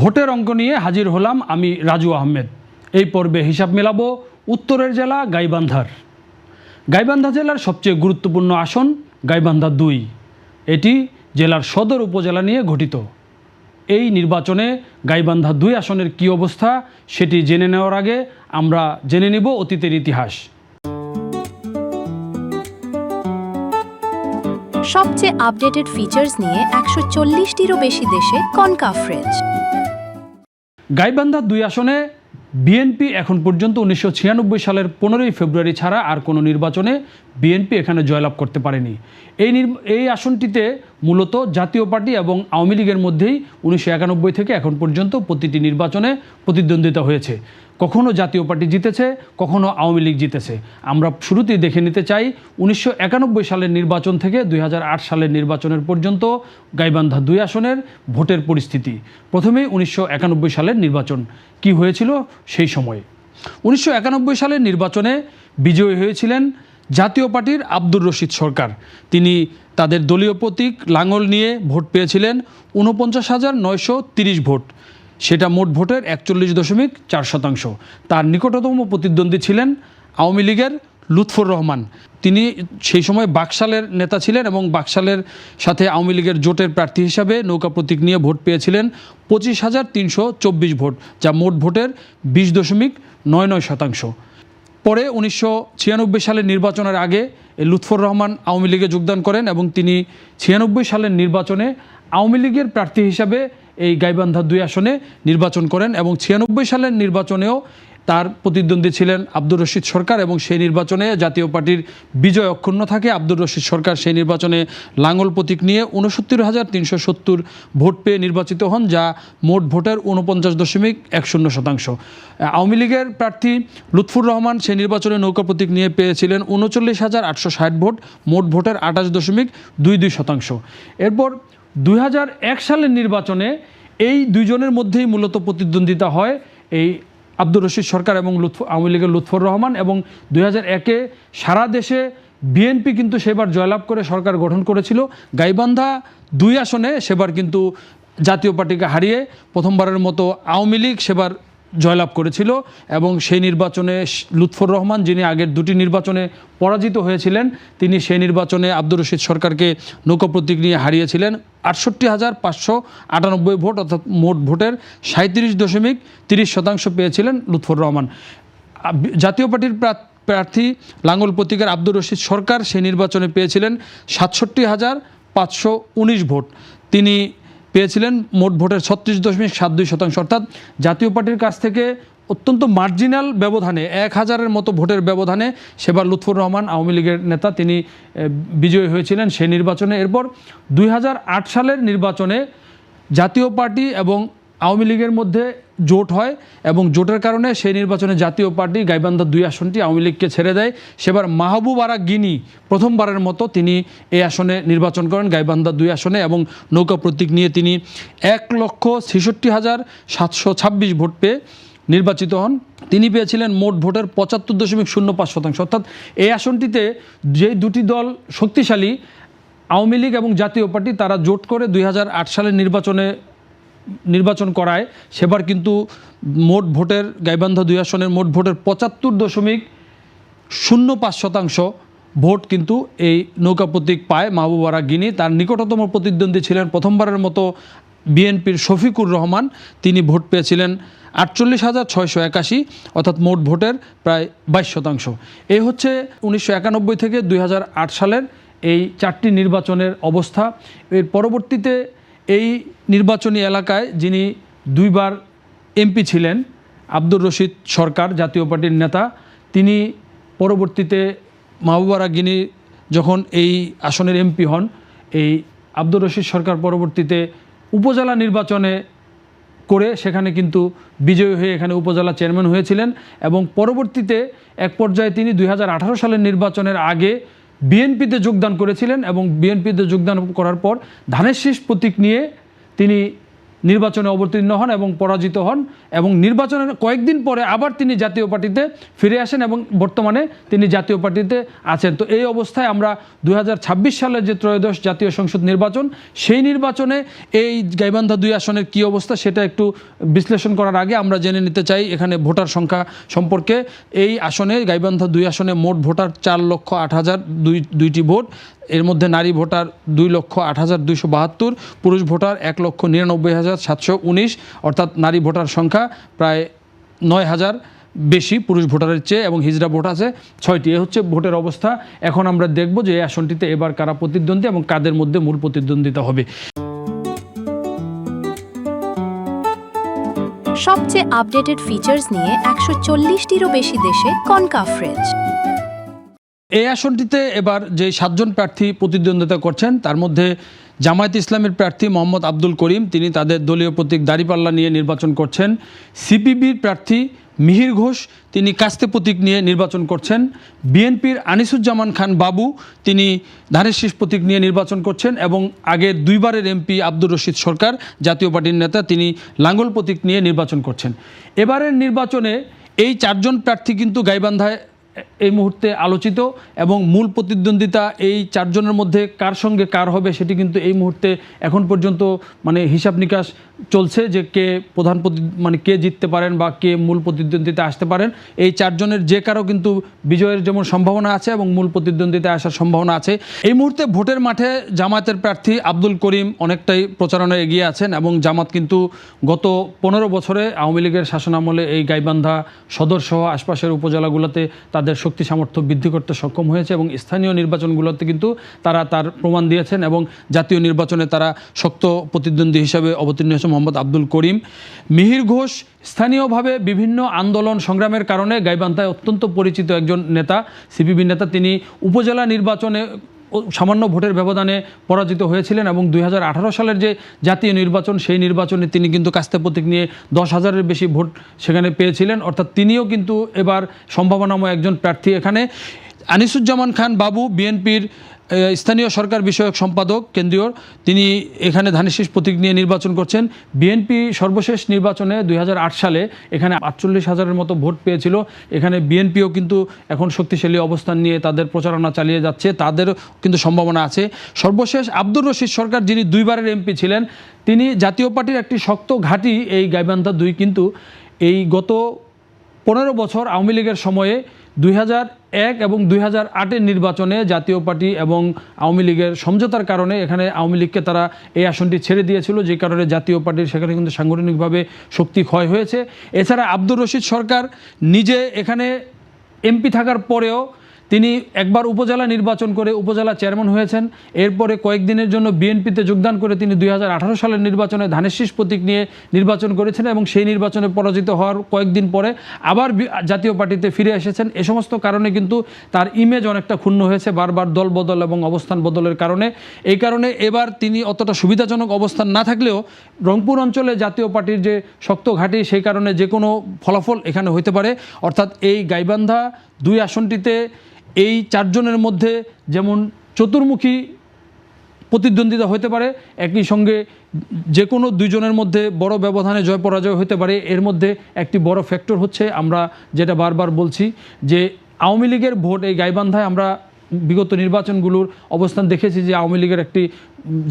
ভোটের অঙ্ক নিয়ে হাজির হলাম আমি রাজু আহমেদ। এই পর্বে হিসাব মেলাবো উত্তরের জেলা গাইবান্ধার। গাইবান্ধা জেলার সবচেয়ে গুরুত্বপূর্ণ আসন গাইবান্ধা ২। এটি জেলার সদর উপজেলা নিয়ে গঠিত। এই নির্বাচনে গাইবান্ধা ২ আসনের কী অবস্থা সেটি জেনে নেওয়ার আগে আমরা জেনে নিব অতীতের ইতিহাস। সবচেয়ে আপডেটেড ফিচার্স নিয়ে ১৪০টিরও বেশি দেশে কনকাফরেজ। গাইবান্ধা ২ আসনে বিএনপি এখন পর্যন্ত ১৯৯৬ সালের ১৫ই ফেব্রুয়ারি ছাড়া আর কোনো নির্বাচনে বিএনপি এখানে জয়লাভ করতে পারেনি। এই আসনটিতে মূলত জাতীয় পার্টি এবং আওয়ামী লীগের মধ্যেই ১৯৯১ থেকে এখন পর্যন্ত প্রতিটি নির্বাচনে প্রতিদ্বন্দ্বিতা হয়েছে। কখনো জাতীয় পার্টি জিতেছে, কখনো আওয়ামী লীগ জিতেছে। আমরা শুরুতেই দেখে নিতে চাই ১৯৯১ সালের নির্বাচন থেকে ২০০৮ সালের নির্বাচনের পর্যন্ত গাইবান্ধা ২ আসনের ভোটের পরিস্থিতি। প্রথমেই ১৯৯১ সালের নির্বাচন কি হয়েছিল সেই সময়ে। ১৯৯১ সালের নির্বাচনে বিজয়ী হয়েছিলেন জাতীয় পার্টির আব্দুর রশিদ সরকার। তিনি তাদের দলীয় প্রতীক লাঙল নিয়ে ভোট পেয়েছিলেন ৪৯,৯৩০ ভোট। সেটা মোট ভোটের ৪১.৪%। তার নিকটতম প্রতিদ্বন্দ্বী ছিলেন আওয়ামী লীগের লুৎফর রহমান। তিনি সেই সময় বাকশালের নেতা ছিলেন এবং বাকশালের সাথে আওয়ামী লীগের জোটের প্রার্থী হিসাবে নৌকা প্রতীক নিয়ে ভোট পেয়েছিলেন ২৫,৩২৪ ভোট, যা মোট ভোটের ২০.৯৯%। পরে ১৯৯৬ সালের নির্বাচনের আগে লুৎফর রহমান আওয়ামী লীগে যোগদান করেন এবং তিনি ৯৬ সালের নির্বাচনে আওয়ামী লীগের প্রার্থী হিসাবে এই গাইবান্ধা ২ আসনে নির্বাচন করেন এবং ৯৬ সালের নির্বাচনেও তার প্রতিদ্বন্দ্বী ছিলেন আব্দুর রশিদ সরকার এবং সেই নির্বাচনে জাতীয় পার্টির বিজয় অক্ষুণ্ণ থাকে। আব্দুর রশিদ সরকার সেই নির্বাচনে লাঙল প্রতীক নিয়ে ৬৯,৩৭০ ভোট পেয়ে নির্বাচিত হন, যা মোট ভোটের ৪৯.১০%। আওয়ামী লীগের প্রার্থী লুৎফর রহমান সেই নির্বাচনে নৌকা প্রতীক নিয়ে পেয়েছিলেন ৩৯,৮৬০ ভোট, মোট ভোটের ২৮.২২%। এরপর ২০০১ সালের নির্বাচনে এই দুইজনের মধ্যেই মূলত প্রতিদ্বন্দ্বিতা হয় এই আব্দুর রশিদ সরকার এবং আওয়ামী লীগের লুৎফর রহমান। এবং ২০০১-এ সারা দেশে বিএনপি কিন্তু সেবার জয়লাভ করে সরকার গঠন করেছিল। গাইবান্ধা ২ আসনে সেবার কিন্তু জাতীয় পার্টিকে হারিয়ে প্রথমবারের মতো আওয়ামী লীগ সেবার জয়লাভ করেছিল এবং সেই নির্বাচনে লুৎফর রহমান, যিনি আগের দুটি নির্বাচনে পরাজিত হয়েছিলেন, তিনি সেই নির্বাচনে আব্দুর রশিদ সরকারকে নৌকা প্রতীক নিয়ে হারিয়েছিলেন ৬৮,৫৯৮ ভোট, অর্থাৎ মোট ভোটের ৩৭.৩০% পেয়েছিলেন লুৎফর রহমান। জাতীয় পার্টির প্রার্থী লাঙল প্রতীকের আব্দুর রশিদ সরকার সেই নির্বাচনে পেয়েছিলেন ৬৭,৫১৯ ভোট। তিনি পেয়েছিলেন মোট ভোটের ৩৬.৭২%, অর্থাৎ জাতীয় পার্টির কাছ থেকে অত্যন্ত মার্জিনাল ব্যবধানে ১,০০০-এর মতো ভোটের ব্যবধানে সেবার লুৎফর রহমান আওয়ামী লীগের নেতা তিনি বিজয়ী হয়েছিলেন সেই নির্বাচনে। এরপর ২০০৮ সালের নির্বাচনে জাতীয় পার্টি এবং আওয়ামী লীগের মধ্যে জোট হয় এবং জোটের কারণে সেই নির্বাচনে জাতীয় পার্টি গাইবান্ধা ২ আসনটি আওয়ামী লীগকে ছেড়ে দেয়। সেবার মাহবুব আরা গিনি প্রথমবারের মতো তিনি এই আসনে নির্বাচন করেন গাইবান্ধা ২ আসনে এবং নৌকা প্রতীক নিয়ে তিনি ১,৬৬,৭২৬ ভোট পেয়ে নির্বাচিত হন। তিনি পেয়েছিলেন মোট ভোটের ৭৫.০৫%, অর্থাৎ এই আসনটিতে যে দুটি দল শক্তিশালী আওয়ামী লীগ এবং জাতীয় পার্টি, তারা জোট করে ২০০৮ সালের নির্বাচন করায় সেবার কিন্তু মোট ভোটের গাইবান্ধা ২ আসনের মোট ভোটের ৭৫.০৫% ভোট কিন্তু এই নৌকা প্রতীক পায় মাহবুব আরা গিনি। তার নিকটতম প্রতিদ্বন্দ্বী ছিলেন প্রথমবারের মতো বিএনপির শফিকুর রহমান, তিনি ভোট পেয়েছিলেন ৪৮,৬৮১, অর্থাৎ মোট ভোটের প্রায় ২২%। এই হচ্ছে ১৯৯১ থেকে ২০০৮ সালের এই ৪টি নির্বাচনের অবস্থা। এর পরবর্তীতে এই নির্বাচনী এলাকায় যিনি ২বার এমপি ছিলেন আব্দুর রশিদ সরকার, জাতীয় পার্টির নেতা, তিনি পরবর্তীতে মাহবুব আরা গিনি যখন এই আসনের এমপি হন, এই আব্দুর রশিদ সরকার পরবর্তীতে উপজেলা নির্বাচনে করে সেখানে কিন্তু বিজয়ী হয়ে এখানে উপজেলা চেয়ারম্যান হয়েছিলেন এবং পরবর্তীতে এক পর্যায়ে তিনি ২০১৮ সালের নির্বাচনের আগে বিএনপিতে যোগদান করেছিলেন এবং বিএনপিতে যোগদান করার পর ধানের শীষ প্রতীক নিয়ে তিনি নির্বাচনে অবতীর্ণ হন এবং পরাজিত হন এবং নির্বাচনের কয়েকদিন পরে আবার তিনি জাতীয় পার্টিতে ফিরে আসেন এবং বর্তমানে তিনি জাতীয় পার্টিতে আছেন। তো এই অবস্থায় আমরা 2026 সালের যে ত্রয়োদশ জাতীয় সংসদ নির্বাচন, সেই নির্বাচনে এই গাইবান্ধা 2 আসনের কী অবস্থা সেটা একটু বিশ্লেষণ করার আগে আমরা জেনে নিতে চাই এখানে ভোটার সংখ্যা সম্পর্কে। এই আসনে গাইবান্ধা 2 আসনে মোট ভোটার 4,08,002টি ভোট। এর মধ্যে নারী ভোটার 2,08,272, পুরুষ ভোটার 1,99,719, অর্থাৎ নারী ভোটার সংখ্যা প্রায় 9,000 বেশি পুরুষ ভোটারের চেয়ে, এবং হিজড়া ভোট আছে 6টি। এ হচ্ছে ভোটের অবস্থা। এখন আমরা দেখব যে এই আসনটিতে এবার কারা প্রতিদ্বন্দ্বী এবং কাদের মধ্যে মূল প্রতিদ্বন্দ্বিতা হবে। সবচেয়ে আপডেটেড ফিচার্স নিয়ে 140টিরও বেশি দেশে কনকাফ রেঞ্জ। এই আসনটিতে এবার যে 7 জন প্রার্থী প্রতিদ্বন্দ্বিতা করছেন তার মধ্যে জামায়াত ইসলামের প্রার্থী মোহাম্মদ আব্দুল করিম, তিনি তাদের দলীয় প্রতীক দাঁড়িপাল্লা নিয়ে নির্বাচন করছেন। সিপিবির প্রার্থী মিহির ঘোষ, তিনি কাস্তে প্রতীক নিয়ে নির্বাচন করছেন। বিএনপির আনিসুজ্জামান খান বাবু, তিনি ধানের শীষ প্রতীক নিয়ে নির্বাচন করছেন এবং আগে 2 বারের এমপি আব্দুর রশিদ সরকার, জাতীয় পার্টির নেতা, তিনি লাঙ্গল প্রতীক নিয়ে নির্বাচন করছেন। এবারের নির্বাচনে এই 4 জন প্রার্থী কিন্তু গাইবান্ধায় এই মুহূর্তে আলোচিত এবং মূল প্রতিদ্বন্দ্বিতা এই 4 জনের মধ্যে কার সঙ্গে কার হবে সেটি কিন্তু এই মুহূর্তে এখন পর্যন্ত মানে হিসাব নিকাশ চলছে যে কে কে জিততে পারেন বা কে মূল প্রতিদ্বন্দ্বিতা আসতে পারেন। এই 4 জনের যে কারো কিন্তু বিজয়ের যেমন সম্ভাবনা আছে এবং মূল প্রতিদ্বন্দ্বিতায় আসার সম্ভাবনা আছে। এই মুহূর্তে ভোটের মাঠে জামায়াতের প্রার্থী আব্দুল করিম অনেকটাই প্রচারণায় এগিয়ে আছেন এবং জামাত কিন্তু গত 15 বছরে আওয়ামী লীগের শাসনামলে এই গাইবান্ধা সদর সহ আশপাশের উপজেলাগুলোতে তাদের শক্তি সামর্থ্য বৃদ্ধি করতে সক্ষম হয়েছে এবং স্থানীয় নির্বাচনগুলোতে কিন্তু তারা তার প্রমাণ দিয়েছেন এবং জাতীয় নির্বাচনে তারা শক্ত প্রতিদ্বন্দ্বী হিসাবে অবতীর্ণ হয়েছে মোহাম্মদ আব্দুল করিম। মিহির ঘোষ স্থানীয়ভাবে বিভিন্ন আন্দোলন সংগ্রামের কারণে গাইবান্ধায় অত্যন্ত পরিচিত একজন নেতা, সিপিবি নেতা। তিনি উপজেলা নির্বাচনে সামান্য ভোটের ব্যবধানে পরাজিত হয়েছিলেন এবং 2018 সালের যে জাতীয় নির্বাচন, সেই নির্বাচনে তিনি কিন্তু কাস্তে প্রতীক নিয়ে 10,000-এর বেশি ভোট সেখানে পেয়েছিলেন। অর্থাৎ তিনিও কিন্তু এবার সম্ভাবনাময় একজন প্রার্থী। এখানে আনিসুজ্জামান খান বাবু, বিএনপির স্থানীয় সরকার বিষয়ক সম্পাদক কেন্দ্রীয়, তিনি এখানে ধানের শীষ প্রতীক নিয়ে নির্বাচন করছেন। বিএনপি সর্বশেষ নির্বাচনে 2008 সালে এখানে 48,000-এর মতো ভোট পেয়েছিল। এখানে বিএনপিও কিন্তু এখন শক্তিশালী অবস্থান নিয়ে তাদের প্রচারণা চালিয়ে যাচ্ছে, তাদেরও কিন্তু সম্ভাবনা আছে। সর্বশেষ আব্দুর রশিদ সরকার, যিনি 2 বারের এমপি ছিলেন, তিনি জাতীয় পার্টির একটি শক্ত ঘাঁটি এই গাইবান্ধা 2, কিন্তু এই গত 15 বছর আওয়ামী লীগের সময়ে 2001 এবং 2008-এর নির্বাচনে জাতীয় পার্টি এবং আওয়ামী লীগের সমঝোতার কারণে এখানে আওয়ামী লীগকে তারা এই আসনটি ছেড়ে দিয়েছিল, যে কারণে জাতীয় পার্টির সেখানে কিন্তু সাংগঠনিকভাবে শক্তি ক্ষয় হয়েছে। এছাড়া আব্দুর রশিদ সরকার নিজে এখানে এমপি থাকার পরেও তিনি একবার উপজেলা নির্বাচন করে উপজেলা চেয়ারম্যান হয়েছেন। এরপরে কয়েকদিনের জন্য বিএনপিতে যোগদান করে তিনি 2018 সালের নির্বাচনে ধানের শীষ প্রতীক নিয়ে নির্বাচন করেছেন এবং সেই নির্বাচনে পরাজিত হওয়ার কয়েকদিন পরে আবার জাতীয় পার্টিতে ফিরে এসেছেন। এ সমস্ত কারণে কিন্তু তার ইমেজ অনেকটা ক্ষুণ্ণ হয়েছে বারবার দল বদল এবং অবস্থান বদলের কারণে। এই কারণে এবার তিনি অতটা সুবিধাজনক অবস্থান না থাকলেও রংপুর অঞ্চলে জাতীয় পার্টির যে শক্ত ঘাঁটি, সেই কারণে যে কোনো ফলাফল এখানে হতে পারে। অর্থাৎ এই গাইবান্ধা 2 আসনটিতে এই 4 জনের মধ্যে যেমন চতুর্মুখী প্রতিদ্বন্দ্বিতা হতে পারে, একই সঙ্গে যে কোনো 2 জনের মধ্যে বড় ব্যবধানে জয় পরাজয় হতে পারে। এর মধ্যে একটি বড় ফ্যাক্টর হচ্ছে, আমরা যেটা বারবার বলছি, যে আওয়ামী লীগের ভোট এই গাইবান্ধায় আমরা বিগত নির্বাচনগুলোর অবস্থান দেখেছি যে আওয়ামী লীগের একটি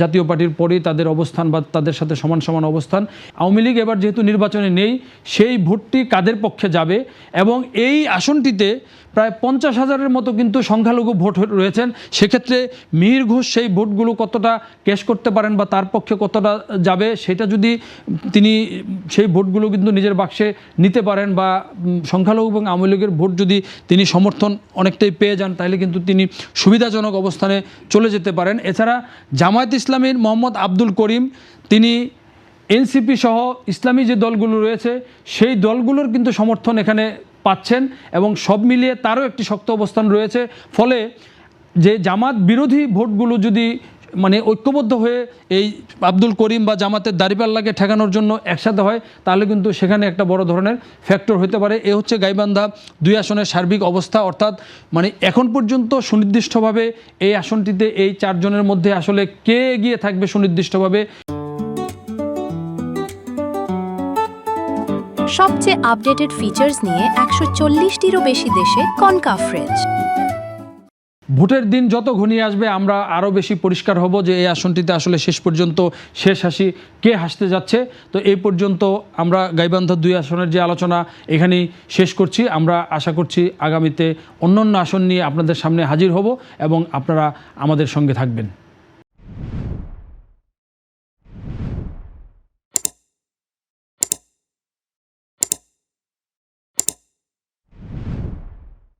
জাতীয় পার্টির পরেই তাদের অবস্থান বা তাদের সাথে সমান সমান অবস্থান। আওয়ামী লীগ এবার যেহেতু নির্বাচনে নেই, সেই ভোটটি কাদের পক্ষে যাবে, এবং এই আসনটিতে প্রায় 50,000-এর মতো কিন্তু সংখ্যালঘু ভোট রয়েছেন। সেক্ষেত্রে মিহির ঘোষ সেই ভোটগুলো কতটা ক্যাশ করতে পারেন বা তার পক্ষে কতটা যাবে, সেটা যদি তিনি সেই ভোটগুলো কিন্তু নিজের বাক্সে নিতে পারেন বা সংখ্যালঘু এবং আওয়ামী লীগের ভোট যদি তিনি সমর্থন অনেকটাই পেয়ে যান, তাহলে কিন্তু তিনি সুবিধাজনক অবস্থানে চলে যেতে পারেন। এছাড়া জামায়াত ইসলামীর মোহাম্মদ আব্দুল করিম, তিনি এনসিপি সহ ইসলামী যে দলগুলো রয়েছে সেই দলগুলোর কিন্তু সমর্থন এখানে পাচ্ছেন এবং সব মিলিয়ে তারও একটি শক্ত অবস্থান রয়েছে। ফলে যে জামাত বিরোধী ভোটগুলো যদি ঐক্যবদ্ধ হয়ে এই আব্দুল করিম বা জামাতের দাঁড়িপাল্লাকে ঠেকানোর জন্য একসাথে হয়, তাহলে কিন্তু সেখানে একটা বড় ধরনের ফ্যাক্টর হতে পারে। এ হচ্ছে গাইবান্ধা 2 আসনের সার্বিক অবস্থা। অর্থাৎ এখন পর্যন্ত সুনির্দিষ্টভাবে এই আসনটিতে এই 4 জনের মধ্যে আসলে কে এগিয়ে থাকবে সুনির্দিষ্টভাবে সবচেয়ে আপডেটেড ফিচার্স নিয়ে 140টিরও বেশি দেশে কনকাফ্রেজ। ভোটের দিন যত ঘনিয়ে আসবে আমরা আরও বেশি পরিষ্কার হব যে এই আসনটিতে আসলে শেষ পর্যন্ত শেষ হাসি কে হাসতে যাচ্ছে। তো এই পর্যন্ত আমরা গাইবান্ধা 2 আসনের যে আলোচনা এখানেই শেষ করছি। আমরা আশা করছি আগামীতে অন্যান্য আসন নিয়ে আপনাদের সামনে হাজির হব এবং আপনারা আমাদের সঙ্গে থাকবেন।